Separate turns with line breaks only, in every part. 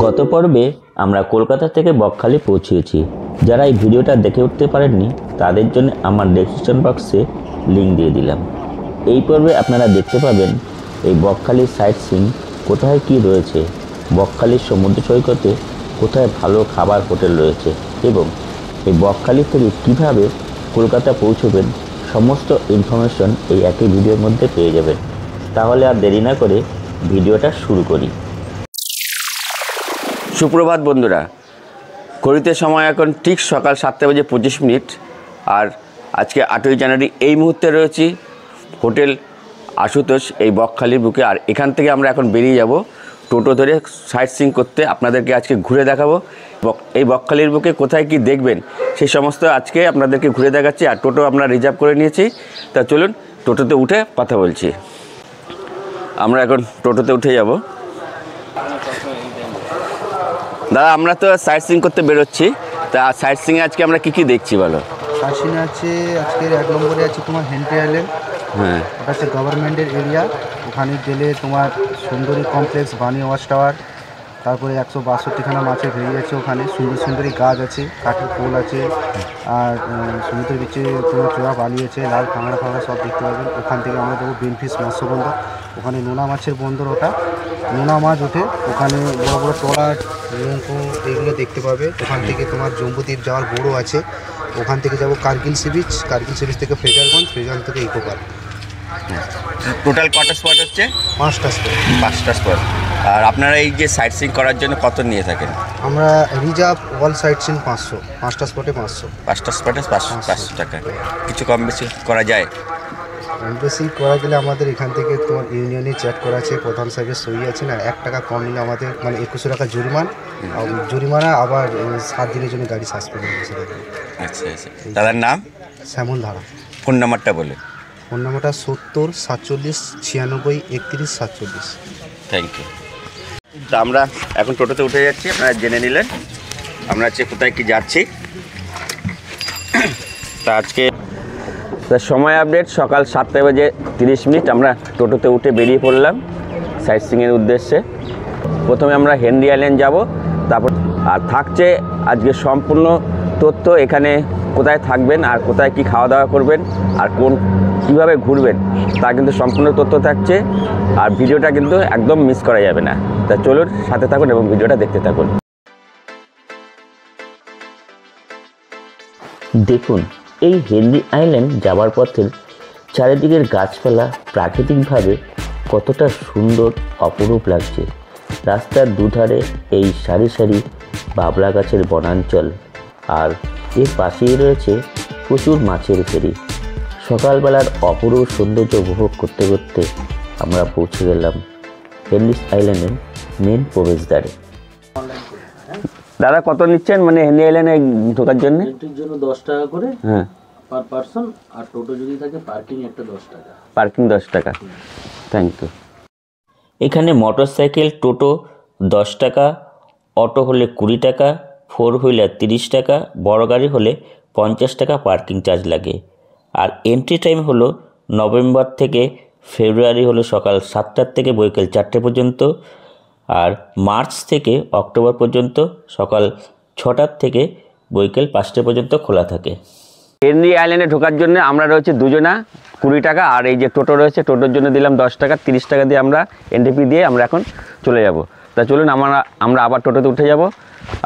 গত পর্বে আমরা কলকাতা থেকে বকখালি পৌঁছেছি। যারা এই ভিডিওটা দেখে উঠতে পারেননি তাদের জন্য আমার ডেসক্রিপশন বক্সে লিঙ্ক দিয়ে দিলাম। এই পর্বে আপনারা দেখতে পাবেন এই বকখালির সাইট সিইং কোথায় কি রয়েছে, বকখালির সমুদ্র সৈকতে কোথায় ভালো খাবার হোটেল রয়েছে এবং এই বকখালি থেকে কিভাবে কলকাতা পৌঁছবেন সমস্ত ইনফরমেশন এই একই ভিডিওর মধ্যে পেয়ে যাবেন। তাহলে আর দেরি না করে ভিডিওটা শুরু করি। সুপ্রভাত বন্ধুরা, ঘড়িতে সময় এখন ঠিক সকাল 7:25 আর আজকে 8ই জানুয়ারি। এই মুহূর্তে রয়েছি হোটেল আশুতোষ এই বকখালির বুকে। আর এখান থেকে আমরা এখন বেরিয়ে যাব টোটো ধরে সাইট সিইং করতে। আপনাদেরকে আজকে ঘুরে দেখাবো এই বকখালির বুকে কোথায় কি দেখবেন সেই সমস্ত আজকে আপনাদেরকে ঘুরে দেখাচ্ছি। আর টোটো আমরা রিজার্ভ করে নিয়েছি, তা চলুন টোটোতে উঠে কথা বলছি। আমরা এখন টোটোতে উঠে যাব। দাদা, আমরা তো সাইট সিইং করতে বেরোচ্ছি, তা সাইট সিইংয়ে আজকে আমরা কি কি দেখছি বলো?
সাইট সিইং আছে আজকের 1 নম্বরে আছে তোমার হেনরি আইল্যান্ড। হ্যাঁ, ওটা হচ্ছে গভর্নমেন্টের এরিয়া। ওখানে গেলে তোমার সুন্দরী কমপ্লেক্স, বানি ওয়াচ টাওয়ার, তারপরে 162খানা মাছের ভেড়ি আছে। ওখানে সুন্দরী গাছ আছে, কাঠের পোল আছে, আর সমুদ্রের বিচে তোমার চোরা বালি আছে, লাল কাঁকড়া সব দেখতে পাবেন। ওখান থেকে আমরা যাবো বিনফিশ মৎস্য বন্দর। ওখানে নোনা মাছের বন্দর, ওটা নোনা মাছ ওঠে ওখানে, বড় বড় ট্রলার, নৌকো এইগুলো দেখতে পাবে। ওখান থেকে তোমার জম্বুদ্বীপ যাওয়ার বড়ো আছে। ওখান থেকে যাব কার্গিল সি বিচ থেকে ফ্রেজারগঞ্জ থেকে ইকো পার্ক।
টোটাল কটা স্পট হচ্ছে? 5টা স্পট। আর আপনারা এই যে সাইট সিইং করার জন্য কত নিয়ে থাকেন?
আমরা রিজার্ভ অল সাইট সিইং 500, 5টা স্পটে 500।
5টা স্পটে 500 টাকা। কিছু কম বেশি করা যায়?
কম বেশি করা গেলে আমাদের এখান থেকে তোমার ইউনিয়নে চেক করা আছে, প্রধান সাহেবের সই আছে না, 1 টাকা কম নিলে আমাদের মানে 2100 টাকা জরিমানা, আবার 7 দিনের জন্য গাড়ি সাসপেন্ড হয়ে গেছে।
আচ্ছা। দাদার নাম?
শ্যামল ধারা।
ফোন নাম্বারটা বলে।
ফোন নাম্বারটা 70 47 96 31 47।
Thank you. তা আমরা এখন টোটোতে উঠে যাচ্ছি, আপনারা জেনে নিলেন আমরা হচ্ছে কোথায় কি যাচ্ছি। তা আজকে সময় আপডেট সকাল 7:30 আমরা টোটোতে উঠে বেরিয়ে পড়লাম সাইট সিইংয়ের উদ্দেশ্যে। প্রথমে আমরা হেনরি আইল্যান্ড যাব, তারপর আর থাকছে আজকে সম্পূর্ণ তথ্য, এখানে কোথায় থাকবেন আর কোথায় কি খাওয়া দাওয়া করবেন আর কীভাবে ঘুরবেন তা কিন্তু সম্পূর্ণ তথ্য থাকছে। আর ভিডিওটা কিন্তু একদম মিস করা যাবে না। তা চলুন সাথে থাকুন এবং ভিডিওটা দেখতে থাকুন। দেখুন, এই হেনরি আইল্যান্ড যাওয়ার পথের চারিদিকের গাছপালা প্রাকৃতিকভাবে কতটা সুন্দর অপরূপ লাগছে। রাস্তার দুধারে এই সারি সারি বাবলা গাছের বনাঞ্চল, আর এর পাশেই রয়েছে প্রচুর মাছের ফেরি। সকালবেলার অপরূপ সৌন্দর্য উপভোগ করতে করতে আমরা পৌঁছে গেলাম হেনরি আইল্যান্ডের মেন প্রবেশদ্বারে। দাদা, কত নিচ্ছেন মানে হেনরি আইল্যান্ডে ঢোকার জন্য?
এন্ট্রির জন্য 10 টাকা করে,
হ্যাঁ,
পার পারসন। আর টোটো যদি থাকে পার্কিং একটা 10 টাকা।
পার্কিং 10 টাকা। Thank you. এখানে মোটরসাইকেল টোটো 10 টাকা, অটো হলে 20 টাকা, 4 হুইলার 30 টাকা, বড় গাড়ি হলে 50 টাকা পার্কিং চার্জ লাগে। আর এন্ট্রি টাইম হলো নভেম্বর থেকে ফেব্রুয়ারি হলো সকাল 7টা থেকে বিকেল 4টে পর্যন্ত, আর মার্চ থেকে অক্টোবর পর্যন্ত সকাল 6টা থেকে বিকেল 5টে পর্যন্ত খোলা থাকে। হেনরি আইল্যান্ডে ঢোকার জন্য আমরা রয়েছে দুজনা 20 টাকা, আর এই যে টোটো রয়েছে টোটোর জন্য দিলাম 10 টাকা। 30 টাকা দিয়ে আমরা এন্ট্রি দিয়ে আমরা এখন চলে যাব। তা চলুন আমরা আবার টোটোতে উঠে যাব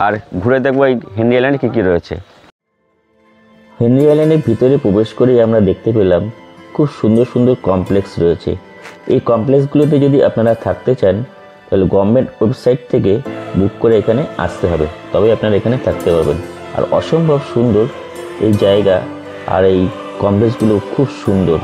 আর ঘুরে দেখবো এই হেনরি আইল্যান্ডে কী কী রয়েছে। হেনরি আইল্যান্ডের ভিতরে প্রবেশ করেই আমরা দেখতে পেলাম খুব সুন্দর সুন্দর কমপ্লেক্স রয়েছে। এই কমপ্লেক্সগুলোতে যদি আপনারা থাকতে চান তাহলে গভর্নমেন্ট ওয়েবসাইট থেকে বুক করে এখানে আসতে হবে, তবে আপনারা এখানে থাকতে পারবেন। আর অসম্ভব সুন্দর এই জায়গা, আর এই কমপ্লেক্সগুলো খুব সুন্দর।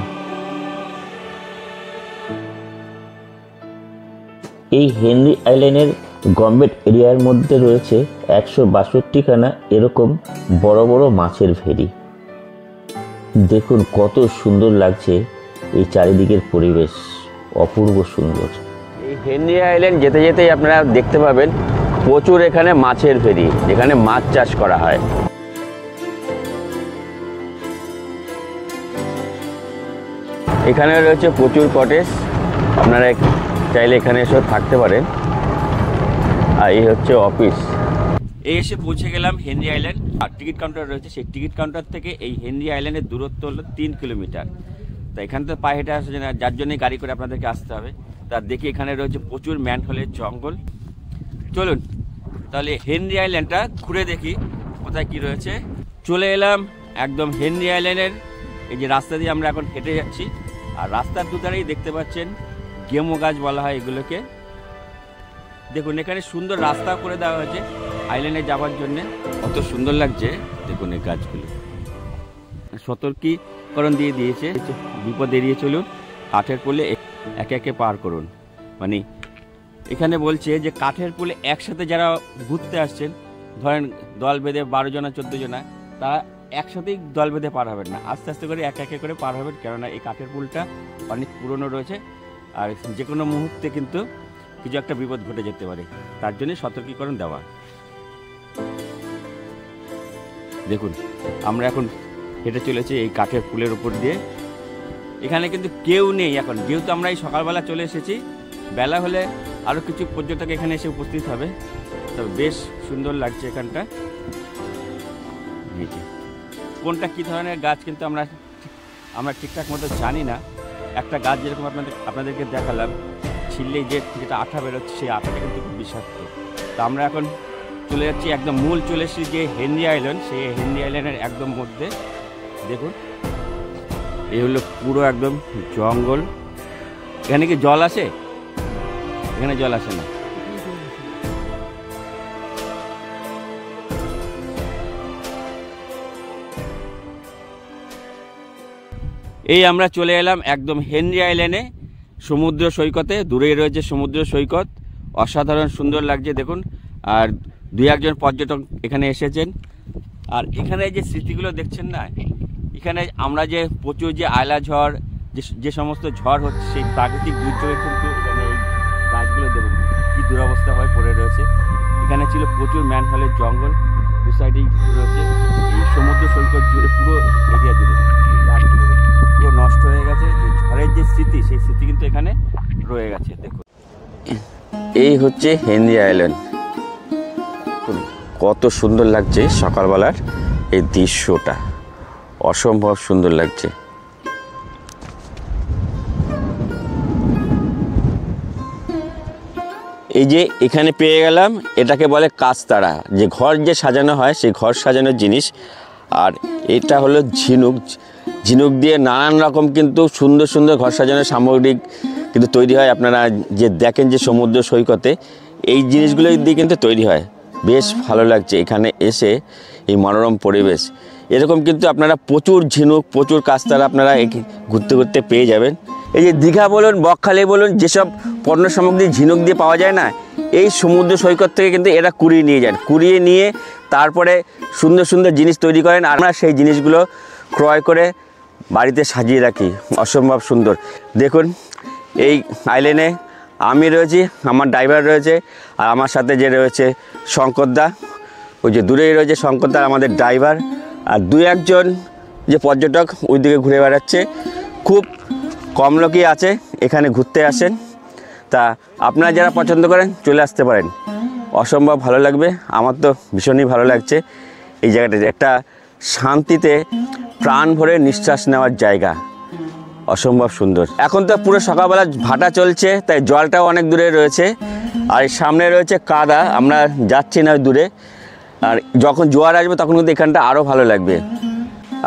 এই হেনরি আইল্যান্ডের গভর্নমেন্ট এরিয়ার মধ্যে রয়েছে 162খানা এরকম বড় বড় মাছের ভেড়ি। দেখুন কত সুন্দর লাগছে এই চারিদিকের পরিবেশ, অপূর্ব সুন্দর। এই হেনরি আইল্যান্ড যেতে যেতেই আপনারা দেখতে পাবেন প্রচুর এখানে মাছের ভেড়ি, যেখানে মাছ চাষ করা হয়। এখানে রয়েছে প্রচুর কটেজ, আপনারা চাইলে এখানে এসে থাকতে পারেন। আর এই হচ্ছে অফিস। এই এসে পৌঁছে গেলাম হেনরি আইল্যান্ড। আর টিকিট কাউন্টার রয়েছে, সেই টিকিট কাউন্টার থেকে এই হেনরি আইল্যান্ডের দূরত্ব হলো 3 কিলোমিটার। তো এখান থেকে পায়ে হেঁটে আসা যায় না, যার জন্যই গাড়ি করে আপনাদেরকে আসতে হবে। তার দেখি এখানে রয়েছে প্রচুর ম্যানহোলের জঙ্গল। চলুন তাহলে হেনরি আইল্যান্ডটা ঘুরে দেখি কোথায় কি রয়েছে। চলে এলাম একদম হেনরি আইল্যান্ডের এই যে রাস্তা দিয়ে আমরা এখন হেঁটে যাচ্ছি। আর রাস্তার দুধারেই দেখতে পাচ্ছেন গেমো গাছ বলা হয় এগুলোকে। দেখুন এখানে সুন্দর রাস্তা করে দেওয়া হয়েছে আইল্যান্ডে যাওয়ার জন্য, কত সুন্দর লাগছে। দেখুন এই গাছগুলো সতর্কীকরণ দিয়ে দিয়েছে, বিপদ এড়িয়ে চলুন, কাঠের পোলে একে একে পার করুন। মানে এখানে বলছে যে কাঠের পোলে একসাথে যারা ঘুরতে আসছেন, ধরেন দল বেঁধে 12 জনা 14 জনা, তারা একসাথেই দল বেঁধে পার হবেন না, আস্তে আস্তে করে একে একে করে পার হবেন। কেননা এই কাঠের পুলটা অনেক পুরনো রয়েছে আর যে কোনো মুহূর্তে কিন্তু কিছু একটা বিপদ ঘটে যেতে পারে, তার জন্য সতর্কীকরণ দেওয়া। দেখুন আমরা এখন হেঁটে চলেছি এই কাঠের পুলের উপর দিয়ে। এখানে কিন্তু কেউ নেই এখন, যেহেতু আমরা এই সকালবেলা চলে এসেছি। বেলা হলে আরও কিছু পর্যটক এখানে এসে উপস্থিত হবে। তবে বেশ সুন্দর লাগছে এখানটা। কোনটা কী ধরনের গাছ কিন্তু আমরা ঠিকঠাক মতো জানি না। একটা গাছ যেরকম আপনাদেরকে দেখালাম, ছিললেই যেটা আঠা বেরোচ্ছে, সেই আঠাটা কিন্তু খুব বিষাক্ত। তো আমরা এখন চলে যাচ্ছি একদম মূল, চলে এসেছি যে হেনরি আইল্যান্ড, সেই হেনরি আইল্যান্ডের একদম মধ্যে। দেখুন এই হলো পুরো একদম জঙ্গল। এখানে কি জল আসে? এখানে জল আসে না। এই আমরা চলে এলাম একদম হেনরি আইল্যান্ডে, সমুদ্র সৈকতে। দূরেই রয়েছে সমুদ্র সৈকত, অসাধারণ সুন্দর লাগছে দেখুন। আর 2-1 পর্যটক এখানে এসেছেন। আর এখানে যে স্মৃতিগুলো দেখছেন না, এখানে আমরা যে প্রচুর যে আয়লা ঝড়, যে সমস্ত ঝড় হচ্ছে, সেই প্রাকৃতিক দুর্যোগে কিন্তু এখানে এই গাছগুলো দেখুন কী দুরবস্থা হয়ে পড়ে রয়েছে। এখানে ছিল প্রচুর ম্যানহোলের জঙ্গল, দু সাইডেই রয়েছে এই সমুদ্র সৈকত জুড়ে, পুরো এরিয়া জুড়ে গাছগুলো পুরো নষ্ট হয়ে গেছে। ঝড়ের যে স্মৃতি, সেই স্মৃতি কিন্তু এখানে রয়ে গেছে। দেখুন এই হচ্ছে হেনরি আইল্যান্ড। কত সুন্দর লাগছে সকালবেলার এই দৃশ্যটা, অসম্ভব সুন্দর লাগছে। এই যে এখানে পেয়ে গেলাম, এটাকে বলে কাস্তাড়া, যে ঘর যে সাজানো হয় সেই ঘর সাজানোর জিনিস। আর এটা হলো ঝিনুক। ঝিনুক দিয়ে নানান রকম কিন্তু সুন্দর সুন্দর ঘর সাজানোর সামগ্রী কিন্তু তৈরি হয়। আপনারা যে দেখেন যে সমুদ্র সৈকতে এই জিনিসগুলো দিয়ে কিন্তু তৈরি হয়। বেশ ভালো লাগছে এখানে এসে, এই মনোরম পরিবেশ। এরকম কিন্তু আপনারা প্রচুর ঝিনুক, প্রচুর কাস্তাড়া আপনারা ঘুরতে ঘুরতে পেয়ে যাবেন। এই যে দীঘা বলুন, বকখালি বলুন, যেসব পণ্য সামগ্রী ঝিনুক দিয়ে পাওয়া যায় না, এই সমুদ্র সৈকত থেকে কিন্তু এরা কুড়িয়ে নিয়ে যান। কুড়িয়ে নিয়ে তারপরে সুন্দর সুন্দর জিনিস তৈরি করেন। আর আমরা সেই জিনিসগুলো ক্রয় করে বাড়িতে সাজিয়ে রাখি। অসম্ভব সুন্দর। দেখুন এই আইল্যান্ডে আমি রয়েছি, আমার ড্রাইভার রয়েছে, আর আমার সাথে যে রয়েছে শঙ্করদা, ওই যে দূরেই রয়েছে শঙ্করদা আমাদের ড্রাইভার। আর 2-1 যে পর্যটক ওইদিকে ঘুরে বেড়াচ্ছে। খুব কম লোকই আছে এখানে ঘুরতে আসেন। তা আপনারা যারা পছন্দ করেন চলে আসতে পারেন, অসম্ভব ভালো লাগবে। আমার তো ভীষণই ভালো লাগছে এই জায়গাটা, একটা শান্তিতে প্রাণ ভরে নিঃশ্বাস নেওয়ার জায়গা, অসম্ভব সুন্দর। এখন তো পুরো সকালবেলা ভাটা চলছে, তাই জলটাও অনেক দূরে রয়েছে। আর সামনে রয়েছে কাদা, আমরা যাচ্ছি না দূরে। আর যখন জোয়ার আসবে তখন কিন্তু এখানটা আরও ভালো লাগবে।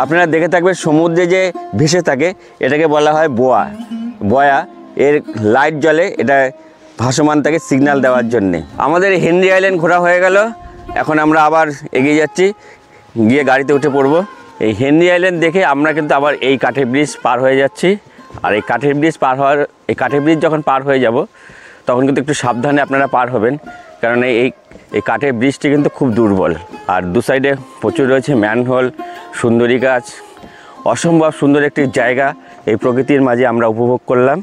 আপনারা দেখে থাকবেন সমুদ্রে যে ভেসে থাকে, এটাকে বলা হয় বয়া। এর লাইট জ্বলে, এটা ভাসমান থাকে সিগন্যাল দেওয়ার জন্যে। আমাদের হেনরি আইল্যান্ড ঘোরা হয়ে গেল, এখন আমরা আবার এগিয়ে যাচ্ছি, গিয়ে গাড়িতে উঠে পড়বো। এই হেনরি আইল্যান্ড দেখে আমরা কিন্তু আবার এই কাঠের ব্রিজ পার হয়ে যাচ্ছি। আর এই কাঠের ব্রিজ যখন পার হয়ে যাব, তখন কিন্তু একটু সাবধানে আপনারা পার হবেন, কারণ এই কাঠের ব্রিজটি কিন্তু খুব দুর্বল। আর দু সাইডে প্রচুর রয়েছে ম্যানহোল, সুন্দরী গাছ, অসম্ভব সুন্দর একটি জায়গা এই প্রকৃতির মাঝে আমরা উপভোগ করলাম।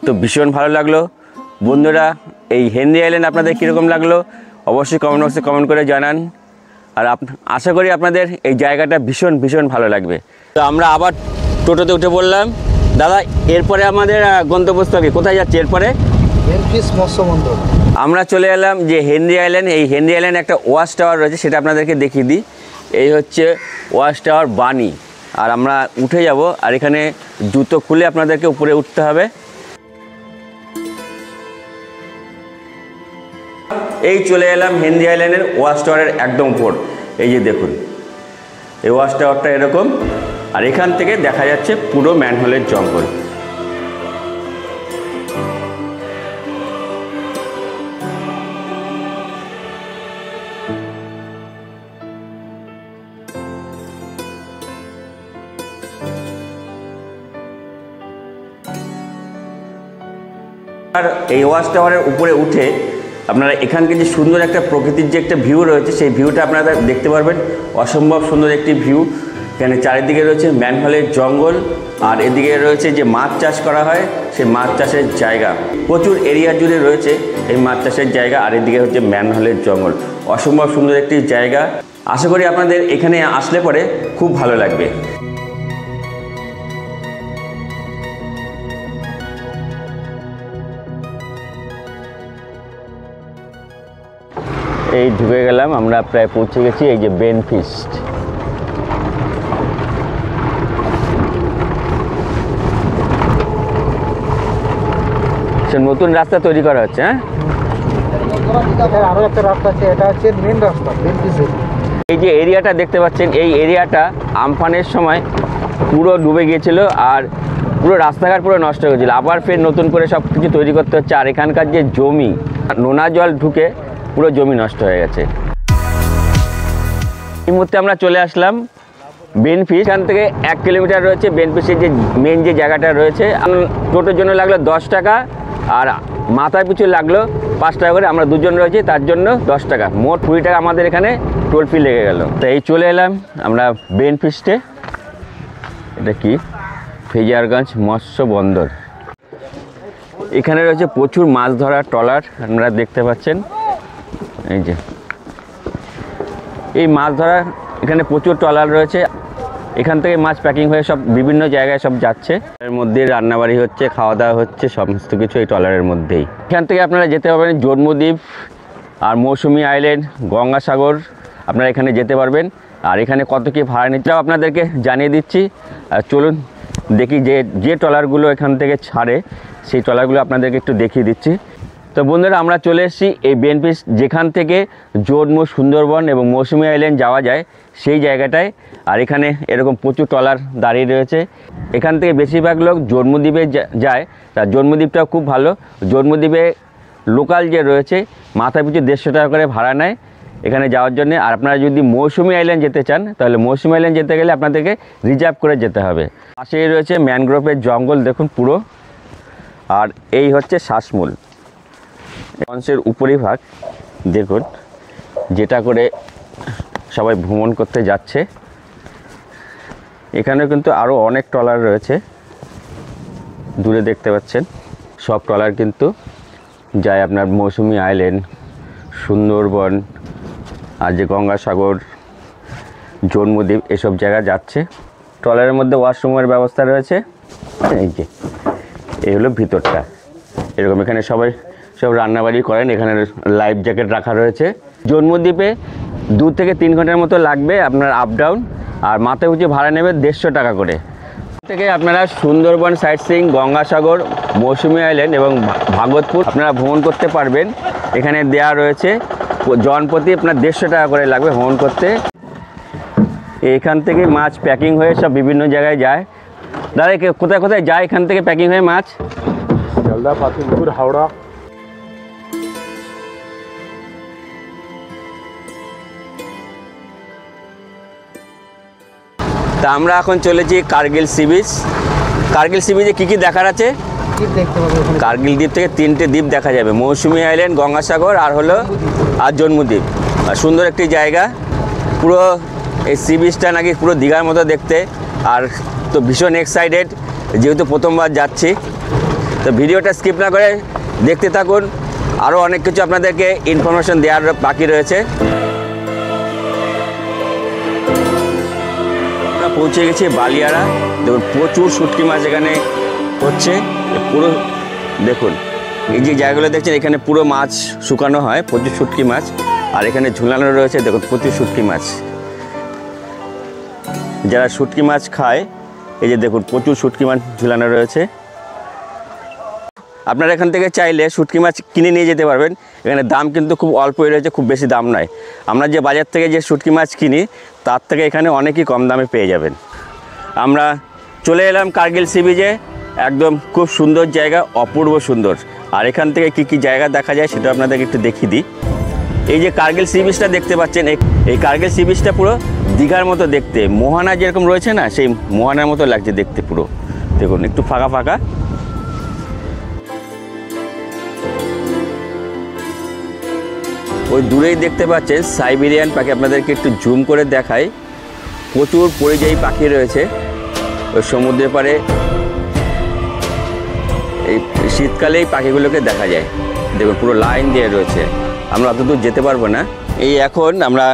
তো ভীষণ ভালো লাগলো বন্ধুরা। এই হেনরি আইল্যান্ড আপনাদের কীরকম লাগলো অবশ্যই কমেন্ট বক্সে কমেন্ট করে জানান। আর আশা করি আপনাদের এই জায়গাটা ভীষণ ভীষণ ভালো লাগবে। তো আমরা আবার টোটোতে উঠে পড়লাম। দাদা এরপরে আমাদের গন্তব্যস্থলে কোথায় যাচ্ছে? এরপরে
মেনফিস মৎস্য বন্দর।
আমরা চলে এলাম যে হেনরি আইল্যান্ড, এই হেনরি আইল্যান্ড একটা ওয়াচ টাওয়ার রয়েছে, সেটা আপনাদেরকে দেখিয়ে দিই। এই হচ্ছে ওয়াচ টাওয়ার বানি, আর আমরা উঠে যাব, আর এখানে জুতো খুলে আপনাদেরকে উপরে উঠতে হবে। এই চলে এলাম হেনরি আইল্যান্ডের ওয়াচ টাওয়ারের একদম উপর। এই যে দেখুন, এই ওয়াচ টাওয়ারটা এরকম, আর এখান থেকে দেখা যাচ্ছে পুরো ম্যানহোলের জঙ্গল। আর এই ওয়াচ টাওয়ারের উপরে উঠে আপনারা এখানকে যে সুন্দর একটা প্রকৃতির যে একটা ভিউ রয়েছে, সেই ভিউটা আপনারা দেখতে পারবেন। অসম্ভব সুন্দর একটি ভিউ। এখানে চারিদিকে রয়েছে ম্যানহোলের জঙ্গল, আর এদিকে রয়েছে যে মাছ চাষ করা হয়, সেই মাছ চাষের জায়গা। প্রচুর এরিয়া জুড়ে রয়েছে এই মাছ চাষের জায়গা, আর এদিকে হচ্ছে ম্যানহোলের জঙ্গল। অসম্ভব সুন্দর একটি জায়গা। আশা করি আপনাদের এখানে আসলে পরে খুব ভালো লাগবে। এই ঢুকে গেলাম, আমরা প্রায় পৌঁছে গেছি। এই যে বেনফিস্ট, সে নতুন রাস্তা তৈরি করা হচ্ছে। হ্যাঁ,
আরো একটা রাস্তা আছে, এটা হচ্ছে মেন রাস্তা বেনফিস্ট।
এই যে এরিয়াটা দেখতে পাচ্ছেন, এই এরিয়াটা আমফানের সময় পুরো ডুবে গিয়েছিল, আর পুরো রাস্তাঘাট পুরো নষ্ট হয়ে গেছিলো। আবার ফের নতুন করে সব কিছু তৈরি করতে হচ্ছে। আর এখানকার যে জমি, নোনা জল ঢুকে পুরো জমি নষ্ট হয়ে গেছে। এই মুহূর্তে আমরা চলে আসলাম বেনফিস্ট। এখান থেকে 1 কিলোমিটার রয়েছে বেনফিস্টের যে মেন যে জায়গাটা রয়েছে। টোটোর জন্য লাগলো 10 টাকা, আর মাথার পিছু লাগলো 5 টাকা করে। আমরা দুজন রয়েছি, তার জন্য 10 টাকা, মোট 20 টাকা আমাদের এখানে টোল ফি লেগে গেল। তো এই চলে এলাম আমরা বেনফিস্টে। এটা কি? ফেজারগঞ্জ মৎস্য বন্দর। এখানে রয়েছে প্রচুর মাছ ধরার ট্রলার, আপনারা দেখতে পাচ্ছেন। এই যে এই মাছ ধরার এখানে প্রচুর ট্রলার রয়েছে। এখান থেকে মাছ প্যাকিং হয়ে সব বিভিন্ন জায়গায় সব যাচ্ছে। এর মধ্যে রান্নাবাড়ি হচ্ছে, খাওয়া দাওয়া হচ্ছে, সমস্ত কিছু এই ট্রলারের মধ্যেই। এখান থেকে আপনারা যেতে পারবেন জম্মুদ্বীপ আর মৌসুমী আইল্যান্ড, গঙ্গাসাগর, আপনারা এখানে যেতে পারবেন। আর এখানে কত কী ভাড়া নিচ্ছেও আপনাদেরকে জানিয়ে দিচ্ছি। আর চলুন দেখি যে ট্রলারগুলো এখান থেকে ছাড়ে, সেই ট্রলারগুলো আপনাদেরকে একটু দেখিয়ে দিচ্ছি। তো বন্ধুরা, আমরা চলে এসেছি এই বেনফিস্ট, যেখান থেকে জম্মু, সুন্দরবন এবং মৌসুমী আইল্যান্ড যাওয়া যায়, সেই জায়গাটায়। আর এখানে এরকম প্রচুর ট্রলার দাঁড়িয়ে রয়েছে। এখান থেকে বেশিরভাগ লোক জম্মুদ্বীপে যায়, তার জম্মুদ্বীপটাও খুব ভালো। জম্মুদ্বীপে লোকাল যে রয়েছে মাথা পিছু 150 টাকা করে ভাড়া নেয় এখানে যাওয়ার জন্য। আর আপনারা যদি মৌসুমী আইল্যান্ড যেতে চান, তাহলে মৌসুমী আইল্যান্ড যেতে গেলে আপনাদেরকে রিজার্ভ করে যেতে হবে। পাশেই রয়েছে ম্যানগ্রোভের জঙ্গল, দেখুন পুরো। আর এই হচ্ছে শ্বাসমূল লঞ্চের উপরিভাগ, দেখুন, যেটা করে সবাই ভ্রমণ করতে যাচ্ছে। এখানে কিন্তু আরও অনেক ট্রলার রয়েছে, দূরে দেখতে পাচ্ছেন। সব ট্রলার কিন্তু যায় আপনার মৌসুমী আইল্যান্ড, সুন্দরবন, আর যে গঙ্গাসাগর, জম্মুদ্বীপ, এসব জায়গা যাচ্ছে। ট্রলারের মধ্যে ওয়াশরুমের ব্যবস্থা রয়েছে। এই যে এই হলো ভিতরটা, এরকম। এখানে সবাই সব রান্নাবাড়ি করেন। এখানে লাইফ জ্যাকেট রাখা রয়েছে। জম্মুদ্বীপে 2 থেকে 3 ঘন্টার মতো লাগবে আপনার আপ ডাউন, আর মাথায় উঁচু ভাড়া নেবে 150 টাকা করে। থেকে আপনারা সুন্দরবন সাইট সিইং, গঙ্গাসাগর, মৌসুমী আইল্যান্ড এবং ভাগবতপুর আপনারা ভ্রমণ করতে পারবেন। এখানে দেয়া রয়েছে জনপ্রতি আপনার 150 টাকা করে লাগবে ভ্রমণ করতে। এখান থেকে মাছ প্যাকিং হয়ে সব বিভিন্ন জায়গায় যায়। দাদা কোথায় কোথায় যায় এখান থেকে প্যাকিং হয়ে মাছ?
জলদা, পাতিলপুর, হাওড়া।
তা আমরা এখন চলেছি Kargil sea beach. Kargil sea বিচে কী কী দেখার আছে? কার্গিল দ্বীপ থেকে 3টে দ্বীপ দেখা যাবে, মৌসুমী আইল্যান্ড, গঙ্গাসাগর আর জম্মুদ্বীপ। আর সুন্দর একটি জায়গা পুরো। এই সি বিচটা নাকি পুরো দীঘার মতো দেখতে। আর তো ভীষণ এক্সাইটেড, যেহেতু প্রথমবার যাচ্ছি। তো ভিডিওটা স্কিপ না করে দেখতে থাকুন, আরও অনেক কিছু আপনাদেরকে ইনফরমেশন দেওয়ার বাকি রয়েছে। আমরা পৌঁছে গেছি বালিয়াড়া। দেখুন প্রচুর শুটকি মাছ এখানে হচ্ছে, পুরো দেখুন এই যে জায়গাগুলো দেখছেন এখানে পুরো মাছ শুকানো হয়, প্রচুর শুটকি মাছ। আর এখানে ঝুলানো রয়েছে দেখুন প্রচুর শুটকি মাছ। যারা শুটকি মাছ খায় এই যে দেখুন প্রচুর শুটকি মাছ ঝুলানো রয়েছে। আপনারা এখান থেকে চাইলে শুটকি মাছ কিনে নিয়ে যেতে পারবেন। এখানে দাম কিন্তু খুব অল্পই রয়েছে, খুব বেশি দাম নয়। আমরা যে বাজার থেকে যে শুটকি মাছ কিনি তার থেকে এখানে অনেকই কম দামে পেয়ে যাবেন। আমরা চলে এলাম কার্গিল সি বিচে, একদম খুব সুন্দর জায়গা, অপূর্ব সুন্দর। আর এখান থেকে কি কি জায়গা দেখা যায় সেটা আপনাদেরকে একটু দেখিয়ে দিই। এই যে কার্গিল সি বিচটা দেখতে পাচ্ছেন, এই কার্গিল সি বিচটা পুরো দীঘার মতো দেখতে, মোহনা যেরকম রয়েছে না সেই মোহনার মতো লাগছে দেখতে পুরো। দেখুন একটু ফাঁকা ফাঁকা। ওই দূরেই দেখতে পাচ্ছেন সাইবেরিয়ান পাখি, আপনাদেরকে একটু জুম করে দেখাই। প্রচুর পরিযায়ী পাখি রয়েছে ওই সমুদ্রের পাড়ে। এই শীতকালেই পাখিগুলোকে দেখা যায়, দেখুন পুরো লাইন দিয়ে রয়েছে। আমরা অতদূর যেতে পারবো না। এই এখন আমরা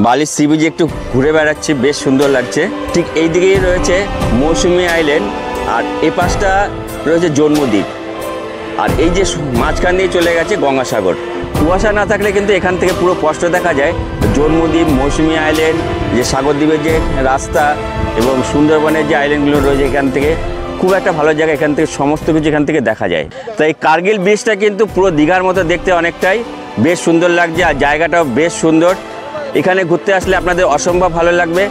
বালির সি বিচে একটু ঘুরে বেড়াচ্ছি, বেশ সুন্দর লাগছে। ঠিক এই দিকেই রয়েছে মৌসুমী আইল্যান্ড, আর এ পাশটা রয়েছে জন্মদ্বীপ। আর এই যে মাঝখান দিয়ে চলে গেছে গঙ্গাসাগর। কুয়াশা না থাকলে কিন্তু এখান থেকে পুরো স্পষ্ট দেখা যায় জন্মদ্বীপ, মৌসুমী আইল্যান্ড, যে সাগরদ্বীপের যে রাস্তা এবং সুন্দরবনের যে আইল্যান্ডগুলো রয়েছে এখান থেকে খুব একটা ভালো জায়গা। এখান থেকে সমস্ত কিছু এখান থেকে দেখা যায়। তাই কার্গিল বিচটা কিন্তু পুরো দীঘার মতো দেখতে অনেকটাই, বেশ সুন্দর লাগছে। আর জায়গাটাও বেশ সুন্দর। এখানে ঘুরতে আসলে আপনাদের অসম্ভব ভালো লাগবে।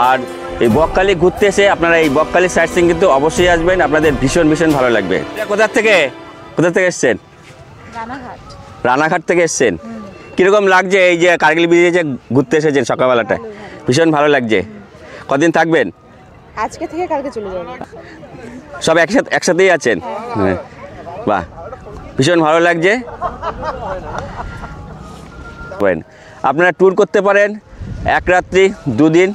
আর এই বকখালি ঘুরতে এসে আপনারা এই বকখালি সাইট সিইং কিন্তু অবশ্যই আসবেন, আপনাদের ভীষণ ভীষণ ভালো লাগবে। কোথা থেকে এসছেন? রানাঘাট থেকে এসছেন। কীরকম লাগছে এই যে কার্গিল বিচে যে ঘুরতে এসেছেন সকালবেলাটায়? ভীষণ ভালো লাগছে। কদিন থাকবেন?
আজকে থেকে কালকে চলে যাবো।
সব একসাথেই আছেন? হ্যাঁ, বাহ, ভীষণ ভালো লাগছে। আপনারা ট্যুর করতে পারেন 1 রাত্রি 2 দিন।